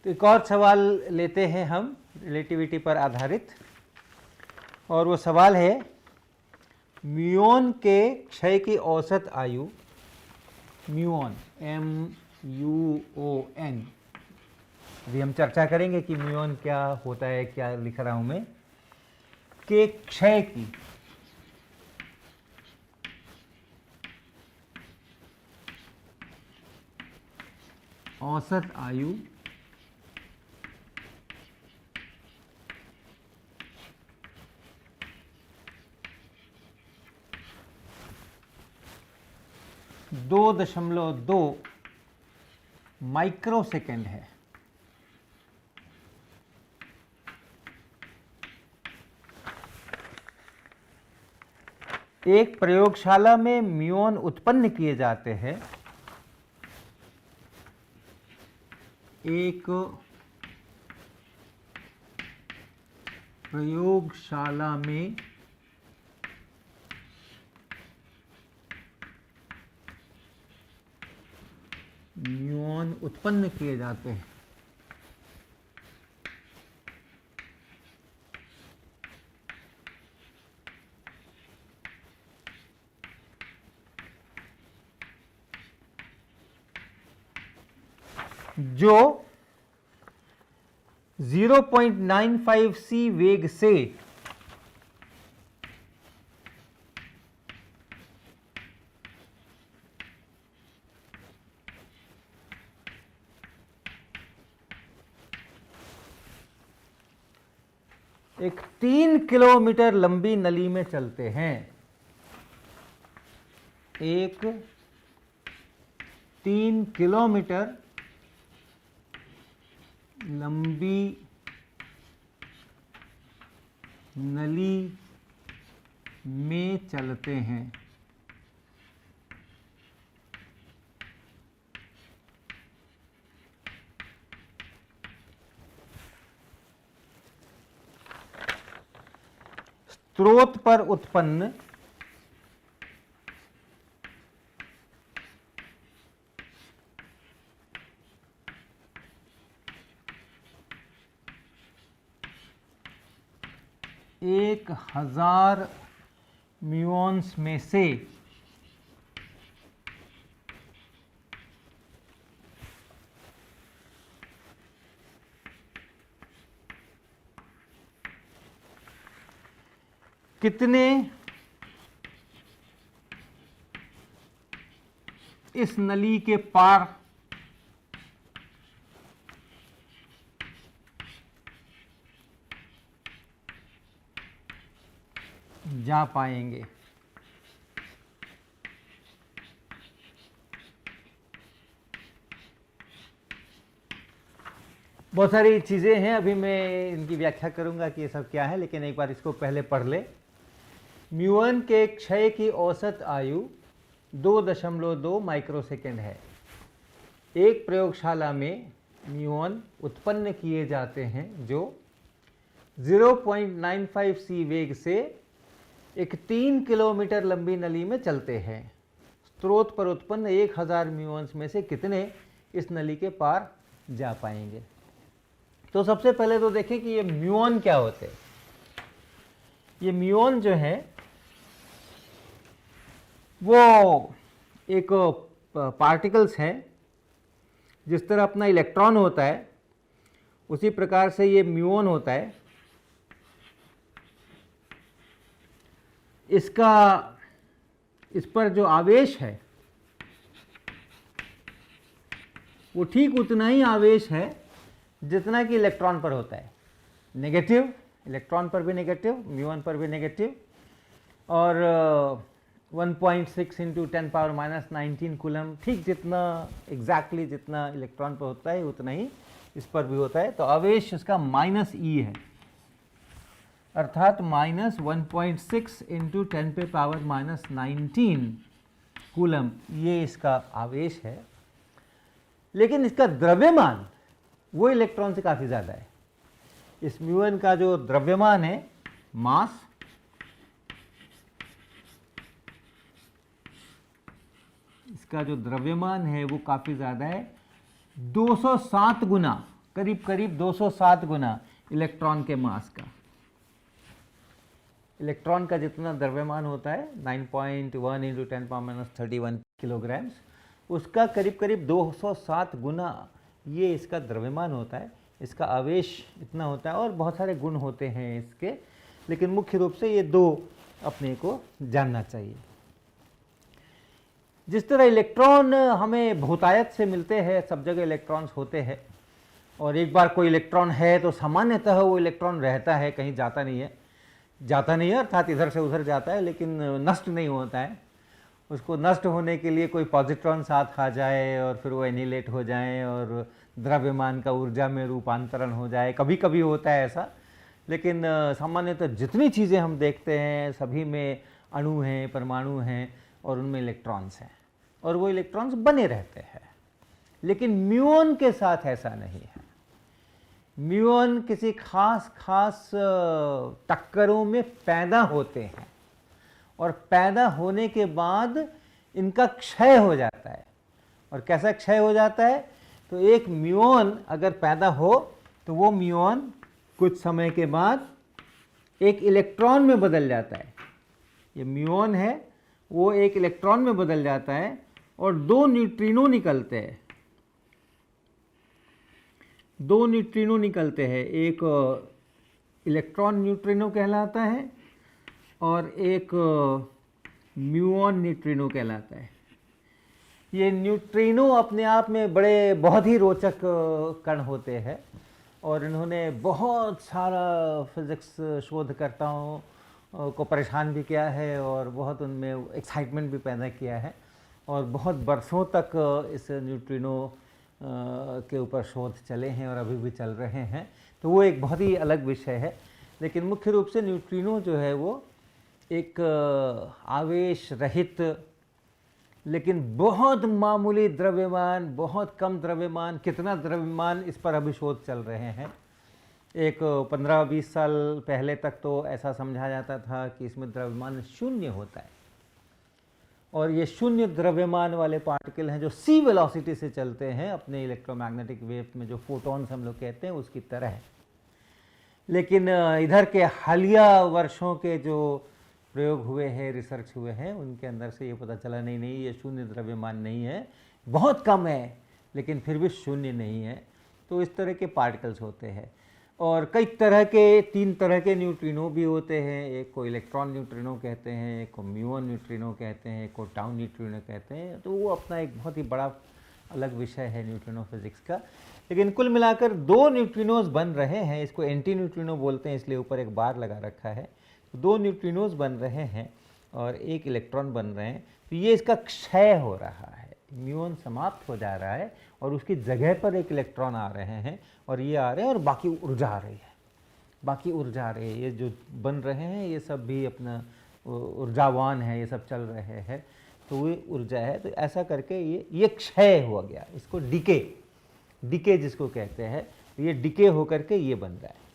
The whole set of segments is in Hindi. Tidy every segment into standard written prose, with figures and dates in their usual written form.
तो एक और सवाल लेते हैं हम रिलेटिविटी पर आधारित, और वो सवाल है म्यूऑन के क्षय की औसत आयु, म्यूऑन MUON, अभी हम चर्चा करेंगे कि म्यूऑन क्या होता है, क्या लिख रहा हूं मैं, के क्षय की औसत आयु दो 2.2 माइक्रोसेकंड है। एक प्रयोगशाला में म्यूऑन उत्पन्न किए जाते हैं। एक प्रयोगशाला में म्यूऑन उत्पन्न किए जाते हैं। जो 0.95 C वेग से एक 3 किलोमीटर लंबी नली में चलते हैं। एक 3 किलोमीटर लंबी नली में चलते हैं। स्रोत पर उत्पन्न एक 1000 म्यूऑन्स में से कितने इस नली के पार जा पाएंगे। बहुत सारी चीज़ें हैं, अभी मैं इनकी व्याख्या करूंगा कि ये सब क्या है, लेकिन एक बार इसको पहले पढ़ ले। म्यूऑन के क्षय की औसत आयु 2.2 माइक्रोसेकंड है। एक प्रयोगशाला में म्यूऑन उत्पन्न किए जाते हैं जो 0.95 C वेग से एक 3 किलोमीटर लंबी नली में चलते हैं। स्रोत पर उत्पन्न 1000 म्यूऑन्स में से कितने इस नली के पार जा पाएंगे। तो सबसे पहले तो देखें कि ये म्यूऑन क्या होते हैं। ये म्यूऑन जो है वो एक पार्टिकल्स हैं। जिस तरह अपना इलेक्ट्रॉन होता है उसी प्रकार से ये म्यूऑन होता है। इसका इस पर जो आवेश है वो ठीक उतना ही आवेश है जितना कि इलेक्ट्रॉन पर होता है। नेगेटिव, इलेक्ट्रॉन पर भी नेगेटिव, म्यूऑन पर भी नेगेटिव, और 1.6 इंटू 10⁻⁻19 कूलम, ठीक जितना एग्जैक्टली जितना इलेक्ट्रॉन पर होता है उतना ही इस पर भी होता है। तो आवेश इसका -e है, अर्थात -1.6 इंटू 10⁻⁻19 कूलम, ये इसका आवेश है। लेकिन इसका द्रव्यमान वो इलेक्ट्रॉन से काफ़ी ज़्यादा है। इस म्यूऑन का जो द्रव्यमान है, मास, इसका जो द्रव्यमान है वो काफ़ी ज़्यादा है, 207 गुना करीब करीब 207 गुना इलेक्ट्रॉन के मास का। इलेक्ट्रॉन का जितना द्रव्यमान होता है 9.1 इंटू 10⁻³ किलोग्राम्स, उसका करीब करीब 207 गुना ये इसका द्रव्यमान होता है, इसका आवेश इतना होता है, और बहुत सारे गुण होते हैं इसके, लेकिन मुख्य रूप से ये दो अपने को जानना चाहिए। जिस तरह इलेक्ट्रॉन हमें बहुतायत से मिलते हैं, सब जगह इलेक्ट्रॉन्स होते हैं, और एक बार कोई इलेक्ट्रॉन है तो सामान्यतः वो इलेक्ट्रॉन रहता है, कहीं जाता नहीं है अर्थात इधर से उधर जाता है, लेकिन नष्ट नहीं होता है। उसको नष्ट होने के लिए कोई पॉजिट्रॉन साथ आ जाए और फिर वो एनिलेट हो जाए और द्रव्यमान का ऊर्जा में रूपांतरण हो जाए, कभी कभी होता है ऐसा, लेकिन सामान्यतः जितनी चीज़ें हम देखते हैं सभी में अणु हैं, परमाणु हैं, और उनमें इलेक्ट्रॉन्स हैं, और वो इलेक्ट्रॉन्स बने रहते हैं। लेकिन म्यूऑन के साथ ऐसा नहीं है। म्यूऑन किसी खास टक्करों में पैदा होते हैं, और पैदा होने के बाद इनका क्षय हो जाता है। और कैसा क्षय हो जाता है? तो एक म्यूऑन अगर पैदा हो तो वो म्यूऑन कुछ समय के बाद एक इलेक्ट्रॉन में बदल जाता है। ये म्यूऑन है, वो एक इलेक्ट्रॉन में बदल जाता है, और दो न्यूट्रिनो निकलते हैं। दो न्यूट्रिनो निकलते हैं, एक इलेक्ट्रॉन न्यूट्रिनो कहलाता है और एक म्यूऑन न्यूट्रिनो कहलाता है। ये न्यूट्रिनो अपने आप में बड़े बहुत ही रोचक कण होते हैं, और इन्होंने बहुत सारा फिजिक्स शोधकर्ताओं को परेशान भी किया है, और बहुत उनमें एक्साइटमेंट भी पैदा किया है, और बहुत बरसों तक इस न्यूट्रिनो के ऊपर शोध चले हैं और अभी भी चल रहे हैं। तो वो एक बहुत ही अलग विषय है, लेकिन मुख्य रूप से न्यूट्रिनो जो है वो एक आवेश रहित लेकिन बहुत मामूली द्रव्यमान, बहुत कम द्रव्यमान, कितना द्रव्यमान इस पर अभी शोध चल रहे हैं। एक 15-20 साल पहले तक तो ऐसा समझा जाता था कि इसमें द्रव्यमान शून्य होता है, और ये शून्य द्रव्यमान वाले पार्टिकल हैं जो सी वेलोसिटी से चलते हैं अपने इलेक्ट्रोमैग्नेटिक वेव में, जो फोटॉन्स हम लोग कहते हैं उसकी तरह है। लेकिन इधर के हालिया वर्षों के जो प्रयोग हुए हैं, रिसर्च हुए हैं, उनके अंदर से ये पता चला नहीं ये शून्य द्रव्यमान नहीं है, बहुत कम है, लेकिन फिर भी शून्य नहीं है। तो इस तरह के पार्टिकल्स होते हैं, और कई तरह के 3 तरह के न्यूट्रिनो भी होते हैं। एक को इलेक्ट्रॉन न्यूट्रिनो कहते हैं, एक को म्यूऑन न्यूट्रिनो कहते हैं, एक को टाउ न्यूट्रिनो कहते हैं। तो वो अपना एक बहुत ही बड़ा अलग विषय है न्यूट्रिनो फिजिक्स का। लेकिन कुल मिलाकर 2 न्यूट्रिनोज बन रहे हैं। इसको एंटी न्यूट्रिनो बोलते हैं, इसलिए ऊपर एक बार लगा रखा है। 2 न्यूट्रिनोज बन रहे हैं और एक इलेक्ट्रॉन बन रहे हैं। तो ये इसका क्षय हो रहा है, म्यूऑन समाप्त हो जा रहा है, और उसकी जगह पर एक इलेक्ट्रॉन आ रहे हैं, और ये आ रहे हैं, और बाकी ऊर्जा आ रही है, बाकी ऊर्जा आ रही है। ये जो बन रहे हैं ये सब भी अपना ऊर्जावान है, ये सब चल रहे हैं, तो ये ऊर्जा है। तो ऐसा करके ये क्षय हो गया, इसको डिके जिसको कहते हैं, ये डिके होकर के ये बन रहा है।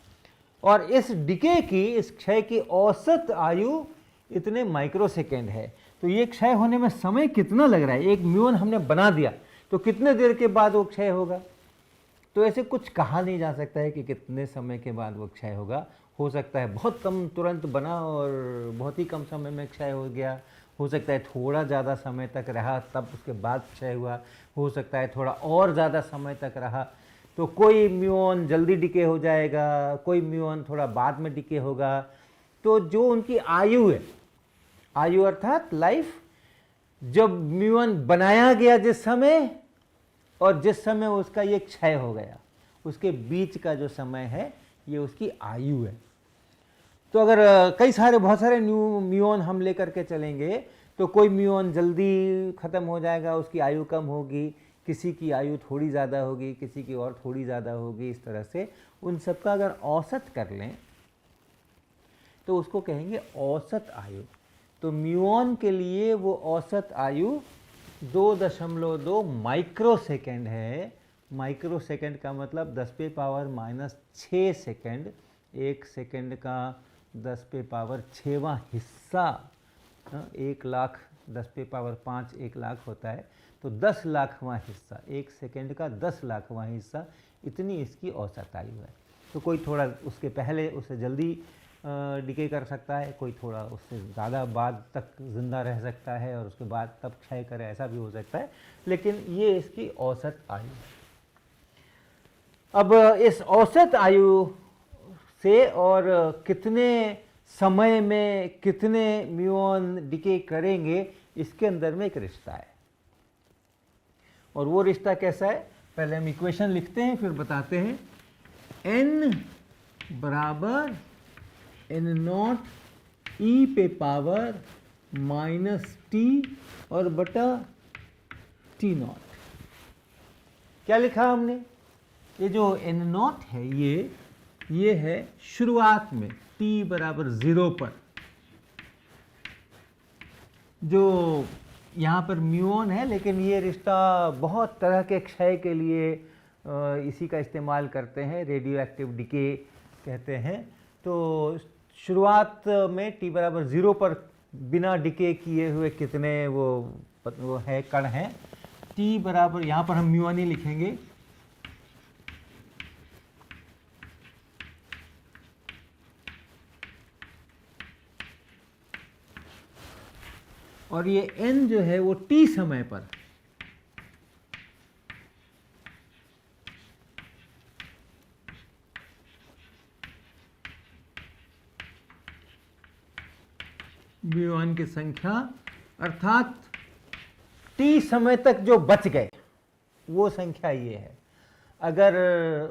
और इस डिके की, इस क्षय की औसत आयु इतने माइक्रोसेकेंड है। तो ये क्षय होने में समय कितना लग रहा है? एक म्यूऑन हमने बना दिया तो कितने देर के बाद वो क्षय होगा? तो ऐसे कुछ कहा नहीं जा सकता है कि कितने समय के बाद वो क्षय होगा। हो सकता है बहुत कम तुरंत बना और बहुत ही कम समय में क्षय हो गया, हो सकता है थोड़ा ज़्यादा समय तक रहा तब उसके बाद क्षय हुआ, हो सकता है थोड़ा और ज़्यादा समय तक रहा। तो कोई म्यूऑन जल्दी डिके हो जाएगा, कोई म्यूऑन थोड़ा बाद में डिके होगा। तो जो उनकी आयु है, आयु अर्थात लाइफ, जब म्यूऑन बनाया गया जिस समय और जिस समय उसका ये क्षय हो गया, उसके बीच का जो समय है ये उसकी आयु है। तो अगर कई सारे बहुत सारे म्यूऑन हम लेकर के चलेंगे तो कोई म्यूऑन जल्दी ख़त्म हो जाएगा, उसकी आयु कम होगी, किसी की आयु थोड़ी ज़्यादा होगी, किसी की और थोड़ी ज़्यादा होगी। इस तरह से उन सबका अगर औसत कर लें तो उसको कहेंगे औसत आयु। तो म्यूऑन के लिए वो औसत आयु 2.2 माइक्रोसेकेंड है। माइक्रोसेकेंड का मतलब 10⁻⁻6 सेकेंड, 1 सेकेंड का 10⁻6वां हिस्सा, 1 लाख 10 पे पावर 5 1 लाख होता है, तो 10 लाखवां हिस्सा, 1 सेकेंड का 10 लाखवां हिस्सा, इतनी इसकी औसत आयु है। तो कोई थोड़ा उसके पहले, उससे जल्दी डिके कर सकता है, कोई थोड़ा उससे ज़्यादा बाद तक ज़िंदा रह सकता है और उसके बाद तब क्षय करे, ऐसा भी हो सकता है, लेकिन ये इसकी औसत आयु है। अब इस औसत आयु से और कितने समय में कितने म्यूऑन डिके करेंगे, इसके अंदर में एक रिश्ता है। और वो रिश्ता कैसा है, पहले हम इक्वेशन लिखते हैं फिर बताते हैं। n बराबर n नॉट ई पे पावर माइनस टी और बटा टी नॉट। क्या लिखा हमने, ये जो n नॉट है ये है शुरुआत में t बराबर 0 पर, जो यहाँ पर म्यूऑन है, लेकिन ये रिश्ता बहुत तरह के क्षय के लिए इसी का इस्तेमाल करते हैं, रेडियो एक्टिव डिके कहते हैं। तो शुरुआत में t बराबर 0 पर बिना डिके किए हुए कितने वो है कण हैं, t बराबर, यहाँ पर हम म्यूऑन ही लिखेंगे, और ये n जो है वो t समय पर म्यूऑन की संख्या, अर्थात t समय तक जो बच गए वो संख्या ये है। अगर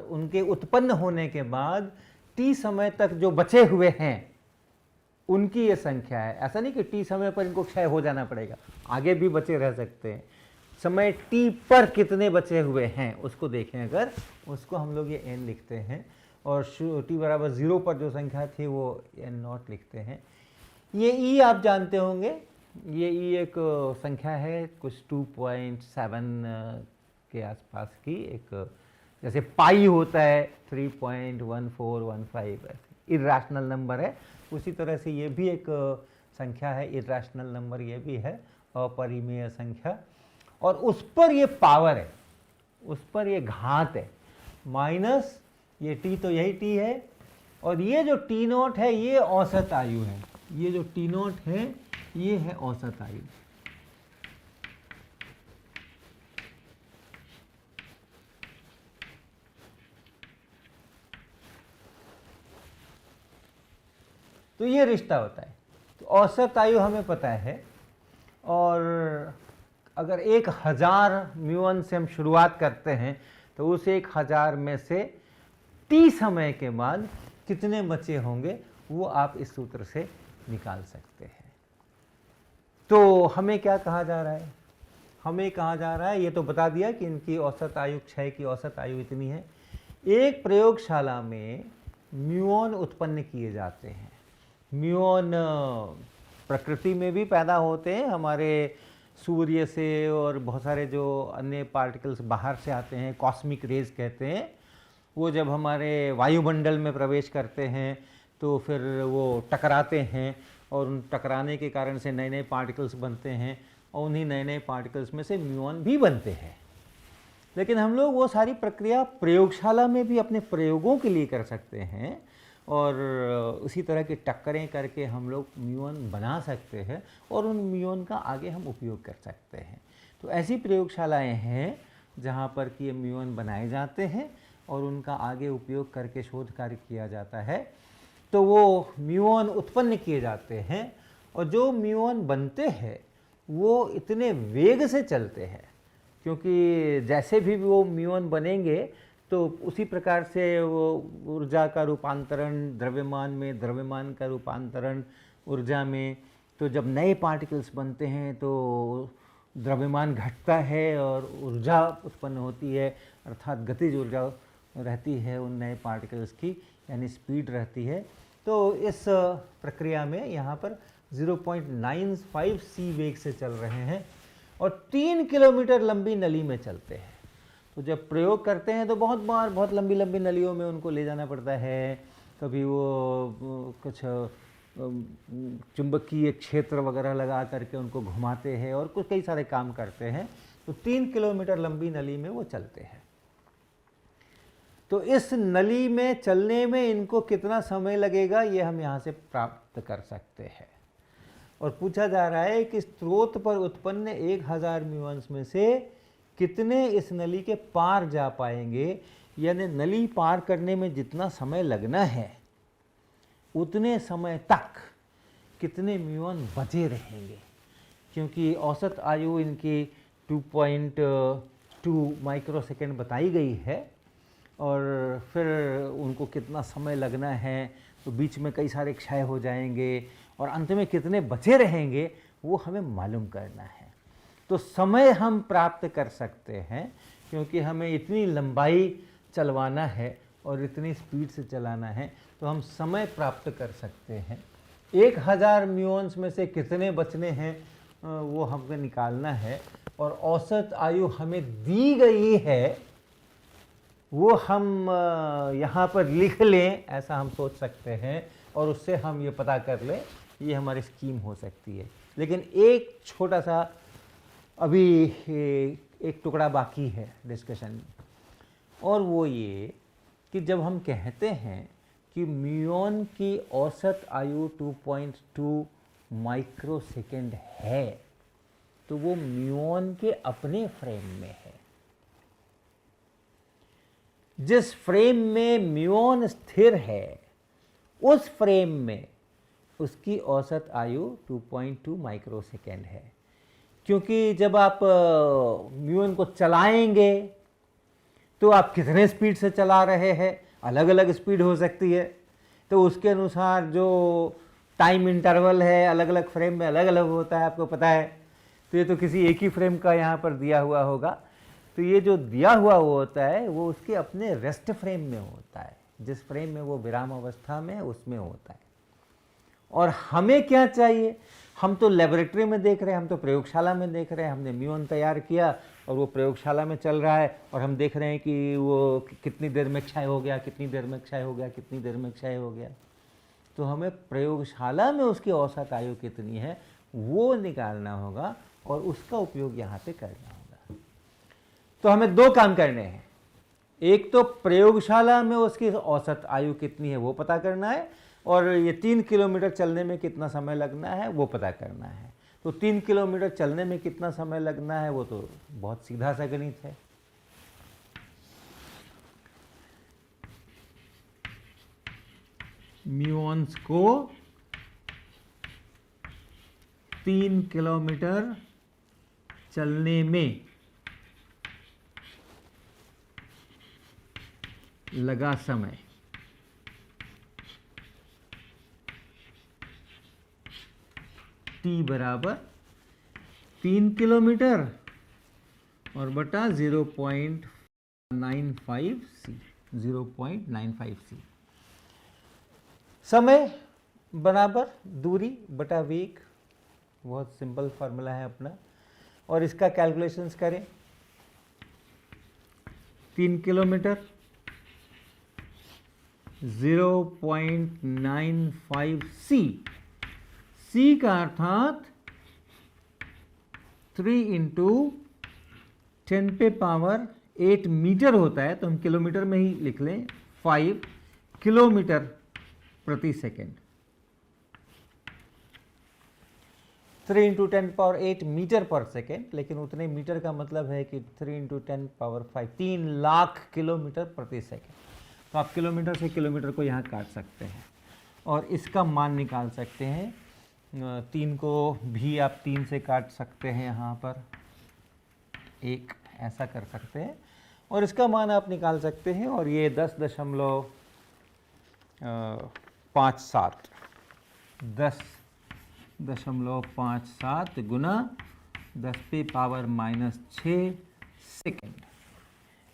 उनके उत्पन्न होने के बाद t समय तक जो बचे हुए हैं उनकी ये संख्या है। ऐसा नहीं कि t समय पर इनको क्षय हो जाना पड़ेगा, आगे भी बचे रह सकते हैं। समय t पर कितने बचे हुए हैं उसको देखें, अगर उसको हम लोग ये n लिखते हैं, और t बराबर 0 पर जो संख्या थी वो n नॉट लिखते हैं। ये e आप जानते होंगे, ये e एक संख्या है कुछ 2.7 के आसपास की, एक जैसे पाई होता है 3.1415, इर्रेशनल नंबर है, उसी तरह से ये भी एक संख्या है, इर्रेशनल नंबर ये भी है, अपरिमेय संख्या। और उस पर ये पावर है, उस पर ये घात है, माइनस ये t, तो यही t है, और ये जो t नॉट है ये औसत आयु है, ये जो t नॉट है ये है औसत आयु। तो ये रिश्ता होता है। तो औसत आयु हमें पता है, और अगर 1000 म्यूऑन से हम शुरुआत करते हैं तो उस 1000 में से t समय के बाद कितने बचे होंगे वो आप इस सूत्र से निकाल सकते हैं। तो हमें क्या कहा जा रहा है, हमें कहा जा रहा है, ये तो बता दिया कि इनकी औसत आयु, क्षय की औसत आयु इतनी है। एक प्रयोगशाला में म्यूऑन उत्पन्न किए जाते हैं। म्यूऑन प्रकृति में भी पैदा होते हैं, हमारे सूर्य से और बहुत सारे जो अन्य पार्टिकल्स बाहर से आते हैं, कॉस्मिक रेज कहते हैं, वो जब हमारे वायुमंडल में प्रवेश करते हैं तो फिर वो टकराते हैं, और उन टकराने के कारण से नए नए पार्टिकल्स बनते हैं, और उन्हीं नए नए पार्टिकल्स में से म्यूऑन भी बनते हैं। लेकिन हम लोग वो सारी प्रक्रिया प्रयोगशाला में भी अपने प्रयोगों के लिए कर सकते हैं, और उसी तरह की टक्करें करके हम लोग म्यूऑन बना सकते हैं, और उन म्यूऑन का आगे हम उपयोग कर सकते हैं। तो ऐसी प्रयोगशालाएं हैं जहाँ पर कि ये म्यूऑन बनाए जाते हैं और उनका आगे उपयोग करके शोध कार्य किया जाता है। तो वो म्यूऑन उत्पन्न किए जाते हैं, और जो म्यूऑन बनते हैं वो इतने वेग से चलते हैं, क्योंकि जैसे भी वो म्यूऑन बनेंगे तो उसी प्रकार से वो ऊर्जा का रूपांतरण द्रव्यमान में, द्रव्यमान का रूपांतरण ऊर्जा में। तो जब नए पार्टिकल्स बनते हैं तो द्रव्यमान घटता है और ऊर्जा उत्पन्न होती है, अर्थात गतिज ऊर्जा रहती है उन नए पार्टिकल्स की, यानी स्पीड रहती है। तो इस प्रक्रिया में यहाँ पर 0.95 c वेग से चल रहे हैं, और 3 किलोमीटर लंबी नली में चलते हैं। तो जब प्रयोग करते हैं तो बहुत बार बहुत लंबी लंबी नलियों में उनको ले जाना पड़ता है, कभी वो कुछ चुंबकीय क्षेत्र वगैरह लगा करके उनको घुमाते हैं और कुछ कई सारे काम करते हैं। तो 3 किलोमीटर लंबी नली में वो चलते हैं। तो इस नली में चलने में इनको कितना समय लगेगा ये हम यहाँ से प्राप्त कर सकते हैं। और पूछा जा रहा है कि स्रोत पर उत्पन्न 1000 म्यूऑन्स में से कितने इस नली के पार जा पाएंगे, यानी नली पार करने में जितना समय लगना है उतने समय तक कितने म्यूऑन बचे रहेंगे, क्योंकि औसत आयु इनकी 2.2 माइक्रोसेकंड बताई गई है। और फिर उनको कितना समय लगना है, तो बीच में कई सारे क्षय हो जाएंगे और अंत में कितने बचे रहेंगे वो हमें मालूम करना है। तो समय हम प्राप्त कर सकते हैं, क्योंकि हमें इतनी लंबाई चलवाना है और इतनी स्पीड से चलाना है, तो हम समय प्राप्त कर सकते हैं। 1000 म्यूऑन्स में से कितने बचने हैं वो हमें निकालना है, और औसत आयु हमें दी गई है वो हम यहाँ पर लिख लें, ऐसा हम सोच सकते हैं, और उससे हम ये पता कर लें, ये हमारी स्कीम हो सकती है। लेकिन एक छोटा सा अभी एक टुकड़ा बाकी है डिस्कशन में, और वो ये कि जब हम कहते हैं कि म्यूऑन की औसत आयु 2.2 माइक्रोसेकंड है, तो वो म्यूऑन के अपने फ्रेम में है। जिस फ्रेम में म्यूऑन स्थिर है उस फ्रेम में उसकी औसत आयु 2.2 माइक्रोसेकंड है। क्योंकि जब आप म्यूऑन को चलाएंगे तो आप कितने स्पीड से चला रहे हैं, अलग अलग स्पीड हो सकती है, तो उसके अनुसार जो टाइम इंटरवल है अलग अलग फ्रेम में अलग अलग होता है, आपको पता है। तो ये तो किसी एक ही फ्रेम का यहाँ पर दिया हुआ होगा, तो ये जो दिया हुआ होता है वो उसके अपने रेस्ट फ्रेम में होता है, जिस फ्रेम में वो विराम अवस्था में है उसमें होता है। और हमें क्या चाहिए, हम तो लेबोरेटरी में देख रहे हैं, हम तो प्रयोगशाला में देख रहे हैं, हमने म्यूऑन तैयार किया और वो प्रयोगशाला में चल रहा है, और हम देख रहे हैं कि वो कितनी देर में क्षय हो गया, कितनी देर में क्षय हो गया, कितनी देर में क्षय हो गया। तो हमें प्रयोगशाला में उसकी औसत आयु कितनी है वो निकालना होगा, और उसका उपयोग यहाँ पे करना होगा। तो हमें दो काम करने हैं, एक तो प्रयोगशाला में उसकी औसत आयु कितनी है वो पता करना है, और ये 3 किलोमीटर चलने में कितना समय लगना है वो पता करना है। तो 3 किलोमीटर चलने में कितना समय लगना है वो तो बहुत सीधा सा गणित है। म्यूऑन्स को 3 किलोमीटर चलने में लगा समय t बराबर 3 किलोमीटर और बटा 0.95 c। समय बराबर दूरी बटा वेग, बहुत सिंपल फार्मूला है अपना। और इसका कैलकुलेशंस करें, 3 किलोमीटर 0.95 c का अर्थात 3 × 10⁸ मीटर होता है, तो हम किलोमीटर में ही लिख लें, 5 किलोमीटर प्रति सेकेंड। 3 × 10⁸ मीटर पर सेकेंड, लेकिन उतने मीटर का मतलब है कि 3 × 10⁵ 3 लाख किलोमीटर प्रति सेकेंड। तो आप किलोमीटर से किलोमीटर को यहाँ काट सकते हैं और इसका मान निकाल सकते हैं। 3 को भी आप 3 से काट सकते हैं, यहाँ पर 1 ऐसा कर सकते हैं और इसका मान आप निकाल सकते हैं। और ये 10.57 गुना 10⁻⁻6 सेकेंड,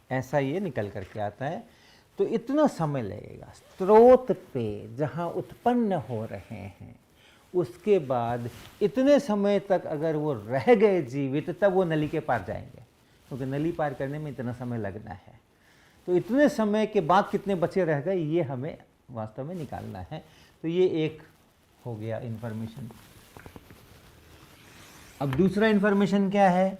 ऐसा ये निकल करके आता है। तो इतना समय लगेगा स्रोत पे जहाँ उत्पन्न हो रहे हैं, उसके बाद इतने समय तक अगर वो रह गए जीवित तब वो नली के पार जाएंगे, क्योंकि नली पार करने में इतना समय लगना है। तो इतने समय के बाद कितने बचे रह गए ये हमें वास्तव में निकालना है। तो ये एक हो गया इंफॉर्मेशन। अब दूसरा इंफॉर्मेशन क्या है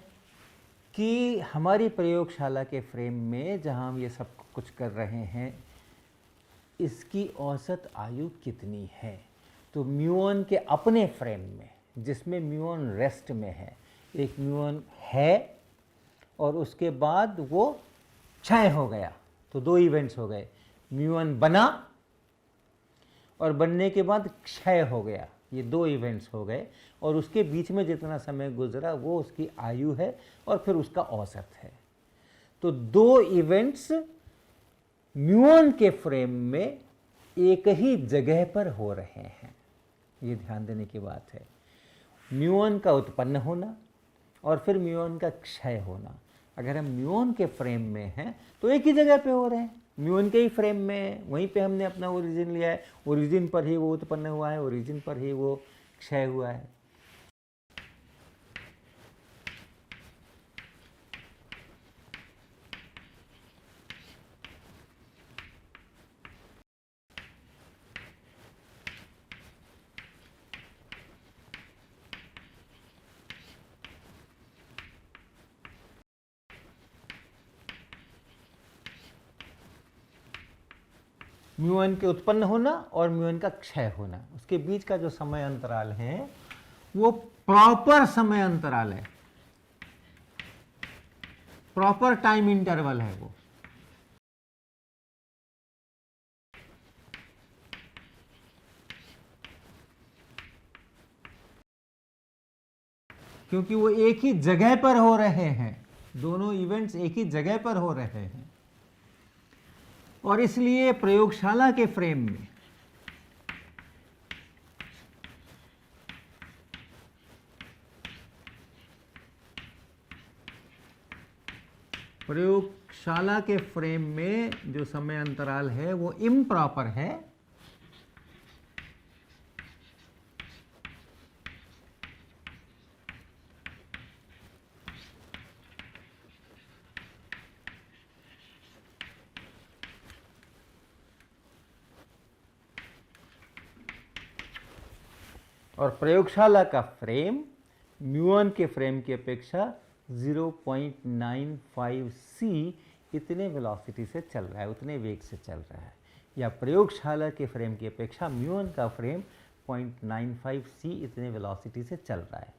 कि हमारी प्रयोगशाला के फ्रेम में जहां हम ये सब कुछ कर रहे हैं, इसकी औसत आयु कितनी है। तो म्यूऑन के अपने फ्रेम में, जिसमें म्यूऑन रेस्ट में है, एक म्यूऑन है और उसके बाद वो क्षय हो गया, तो दो इवेंट्स हो गए, म्यूऑन बना और बनने के बाद क्षय हो गया, ये दो इवेंट्स हो गए, और उसके बीच में जितना समय गुजरा वो उसकी आयु है और फिर उसका औसत है। तो दो इवेंट्स म्यूऑन के फ्रेम में एक ही जगह पर हो रहे हैं, ये ध्यान देने की बात है। म्यूऑन का उत्पन्न होना और फिर म्यूऑन का क्षय होना। अगर हम म्यूऑन के फ्रेम में हैं तो एक ही जगह पे हो रहे हैं, म्यूऑन के ही फ्रेम में, वहीं पे हमने अपना ओरिजिन लिया है, ओरिजिन पर ही वो उत्पन्न हुआ है, ओरिजिन पर ही वो क्षय हुआ है। म्यूऑन के उत्पन्न होना और म्यूऑन का क्षय होना, उसके बीच का जो समय अंतराल है वो प्रॉपर समय अंतराल है, प्रॉपर टाइम इंटरवल है वो। क्योंकि वो एक ही जगह पर हो रहे हैं, दोनों इवेंट्स एक ही जगह पर हो रहे हैं, और इसलिए प्रयोगशाला के फ्रेम में जो समय अंतराल है वो इम्प्रॉपर है, और प्रयोगशाला का फ्रेम म्यूऑन के फ्रेम की अपेक्षा 0.95 c इतने वेलोसिटी से चल रहा है, उतने वेग से चल रहा है, या प्रयोगशाला के फ्रेम की अपेक्षा म्यूऑन का फ्रेम 0.95 c इतने वेलोसिटी से चल रहा है।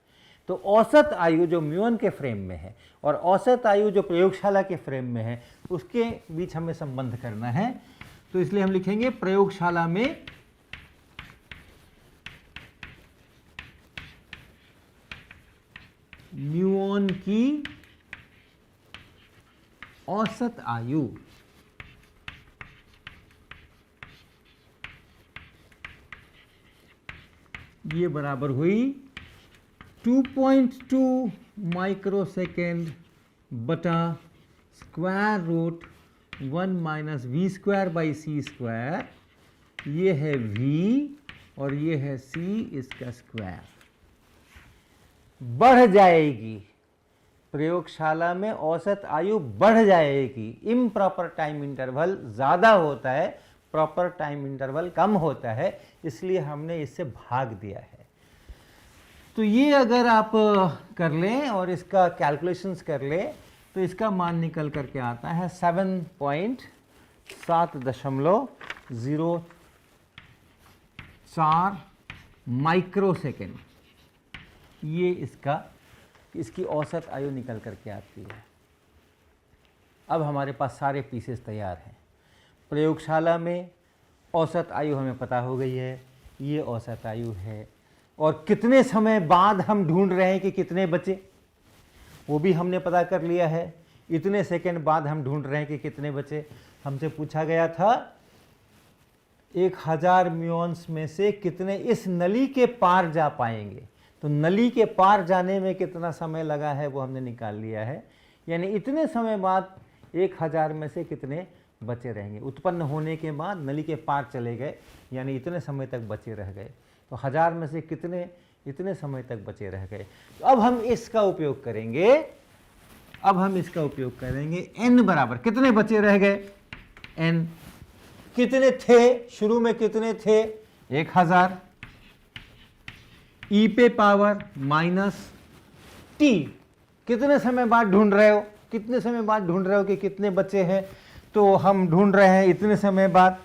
तो औसत आयु जो म्यूऑन के फ्रेम में है और औसत आयु जो प्रयोगशाला के फ्रेम में है, उसके बीच हमें संबंध करना है। तो इसलिए हम लिखेंगे प्रयोगशाला में म्यूऑन की औसत आयु ये बराबर हुई 2.2 माइक्रोसेकेंड बटा square root 1 minus v square by c square, ये है v और ये है c, इसका स्क्वायर। बढ़ जाएगी, प्रयोगशाला में औसत आयु बढ़ जाएगी, इम्प्रॉपर टाइम इंटरवल ज़्यादा होता है, प्रॉपर टाइम इंटरवल कम होता है, इसलिए हमने इससे भाग दिया है। तो ये अगर आप कर लें और इसका कैलकुलेशंस कर लें तो इसका मान निकल करके आता है 7.704 माइक्रोसेकेंड। ये इसकी औसत आयु निकल करके आती है। अब हमारे पास सारे पीसेस तैयार हैं। प्रयोगशाला में औसत आयु हमें पता हो गई है, ये औसत आयु है, और कितने समय बाद हम ढूंढ रहे हैं कि कितने बचे, वो भी हमने पता कर लिया है। इतने सेकंड बाद हम ढूंढ रहे हैं कि कितने बचे। हमसे पूछा गया था 1000 म्यूऑन्स में से कितने इस नली के पार जा पाएंगे, तो नली के पार जाने में कितना समय लगा है वो हमने निकाल लिया है। यानी इतने समय बाद 1000 में से कितने बचे रहेंगे, उत्पन्न होने के बाद नली के पार चले गए, यानी इतने समय तक बचे रह गए, तो 1000 में से कितने इतने समय तक बचे रह गए। तो अब हम इसका उपयोग करेंगे, n बराबर कितने बचे रह गए, n कितने थे, शुरू में कितने थे 1000, ई पे पावर माइनस टी। कितने समय बाद ढूंढ रहे हो, कितने समय बाद ढूंढ रहे हो कि कितने बचे हैं, तो हम ढूंढ रहे हैं इतने समय बाद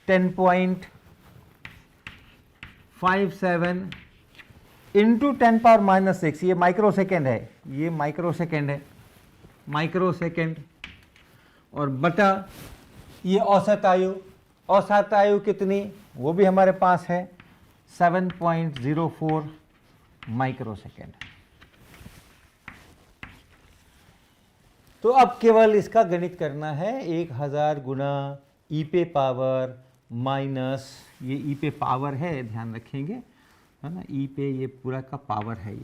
10.57 इंटू 10⁻⁻⁶, ये माइक्रो सेकेंड है, ये माइक्रो सेकेंड है, माइक्रो सेकेंड, और बटा ये औसत आयु, औसत आयु कितनी वो भी हमारे पास है 7.04 माइक्रो सेकेंड। तो अब केवल इसका गणित करना है, 1000 गुना ई पे पावर माइनस, ये ई पे पावर है, ध्यान रखेंगे, है ना, ई पे ये पूरा का पावर है,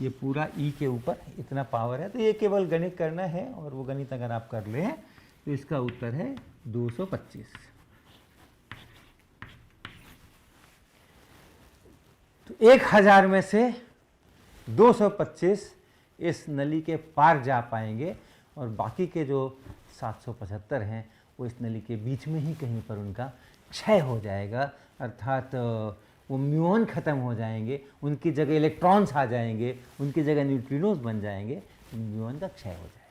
ये पूरा ई के ऊपर इतना पावर है, तो ये केवल गणित करना है, और वो गणित अगर आप कर लें तो इसका उत्तर है 225। तो 1000 में से 225 इस नली के पार जा पाएंगे, और बाकी के जो 775 हैं वो इस नली के बीच में ही कहीं पर उनका क्षय हो जाएगा, अर्थात वो म्यूऑन खत्म हो जाएंगे, उनकी जगह इलेक्ट्रॉन्स आ जाएंगे, उनकी जगह न्यूट्रिनोज बन जाएंगे, म्यूऑन का क्षय हो जाएगा।